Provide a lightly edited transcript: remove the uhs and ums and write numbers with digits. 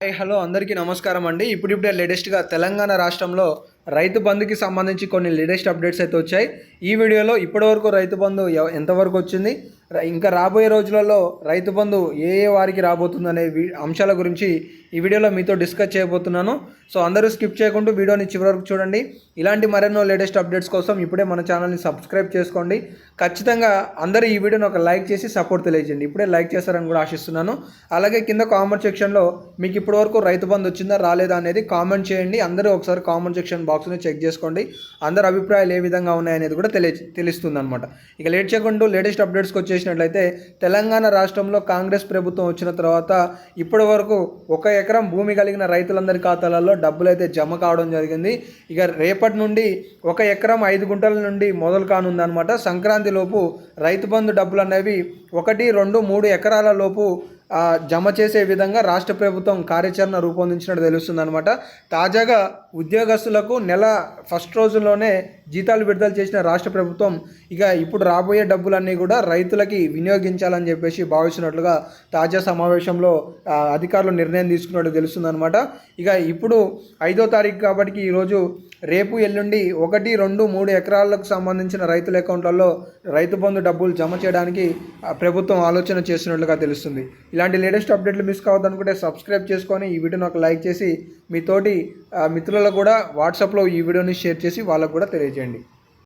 Hello అందరికీ నమస్కారం అండి. ఇప్పుడిప్పుడే లేటెస్ట్గా తెలంగాణ రాష్ట్రంలో రైతు బంధుకి సంబంధించి కొన్ని లేటెస్ట్ అప్డేట్స్ అయితే వచ్చాయి. ఈ వీడియోలో ఇప్పటివరకు రైతు బంధు ఎంతవరకు వచ్చింది, ఇంకా రాబోయే రోజులలో రైతు బంధు ఏ వారికి రాబోతుందనే అంశాల గురించి ఈ వీడియోలో మీతో డిస్కస్ చేయబోతున్నాను. సో అందరూ స్కిప్ చేయకుండా వీడియోని చివరి వరకు చూడండి. ఇలాంటి మరెన్నో లేటెస్ట్ అప్డేట్స్ కోసం ఇప్పుడే మన ఛానల్ని సబ్స్క్రైబ్ చేసుకోండి. ఖచ్చితంగా అందరూ ఈ వీడియోని ఒక లైక్ చేసి సపోర్ట్ తెలియజేయండి. ఇప్పుడే లైక్ చేస్తారని కూడా ఆశిస్తున్నాను. అలాగే కింద కామెంట్ సెక్షన్లో మీకు ఇప్పటివరకు రైతు బంధు వచ్చిందా రాలేదా అనేది కామెంట్ చేయండి. అందరూ ఒకసారి కామెంట్ సెక్షన్ బాక్స్ని చెక్ చేసుకోండి. అందరి అభిప్రాయాలు ఏ విధంగా ఉన్నాయనేది కూడా తెలుస్తుంది అనమాట. ఇక లేట్ చేయకుండా లేటెస్ట్ అప్డేట్స్కి వచ్చేసినట్లయితే తెలంగాణ రాష్ట్రంలో కాంగ్రెస్ ప్రభుత్వం వచ్చిన తర్వాత ఇప్పటి వరకు 1 ఎకరం భూమి కలిగిన రైతులందరి ఖాతాలలో డబ్బులు అయితే జమ కావడం జరిగింది. ఇక రేపటి నుండి 1 ఎకరం 5 గుంటల నుండి మొదలు కానుందనమాట. సంక్రాంతి లోపు రైతు బంధు డబ్బులు అనేవి 1, 2, 3 ఎకరాల లోపు జమ చేసే విధంగా రాష్ట్ర ప్రభుత్వం కార్యాచరణ రూపొందించినట్టు తెలుస్తుంది అనమాట. తాజాగా ఉద్యోగస్తులకు నెల ఫస్ట్ రోజుల్లోనే జీతాలు విడుదల చేసిన రాష్ట్ర ప్రభుత్వం ఇక ఇప్పుడు రాబోయే డబ్బులన్నీ కూడా రైతులకి వినియోగించాలని చెప్పేసి భావిస్తున్నట్లుగా తాజా సమావేశంలో అధికారులు నిర్ణయం తీసుకున్నట్టు తెలుస్తుంది అనమాట. ఇక ఇప్పుడు 5వ తారీఖు కాబట్టి ఈరోజు రేపు ఎల్లుండి 1, 2, 3 ఎకరాలకు సంబంధించిన రైతుల అకౌంట్లలో రైతు బంధు డబ్బులు జమ చేయడానికి ప్రభుత్వం ఆలోచన చేస్తున్నట్లుగా తెలుస్తుంది. ఇలాంటి లేటెస్ట్ అప్డేట్లు మిస్ కావద్దనుకుంటే సబ్స్క్రైబ్ చేసుకొని ఈ వీడియోని ఒక లైక్ చేసి మీ తోటి మిత్రులకు కూడా వాట్సాప్లో ఈ వీడియోని షేర్ చేసి వాళ్ళకు కూడా తెలియజేయండి.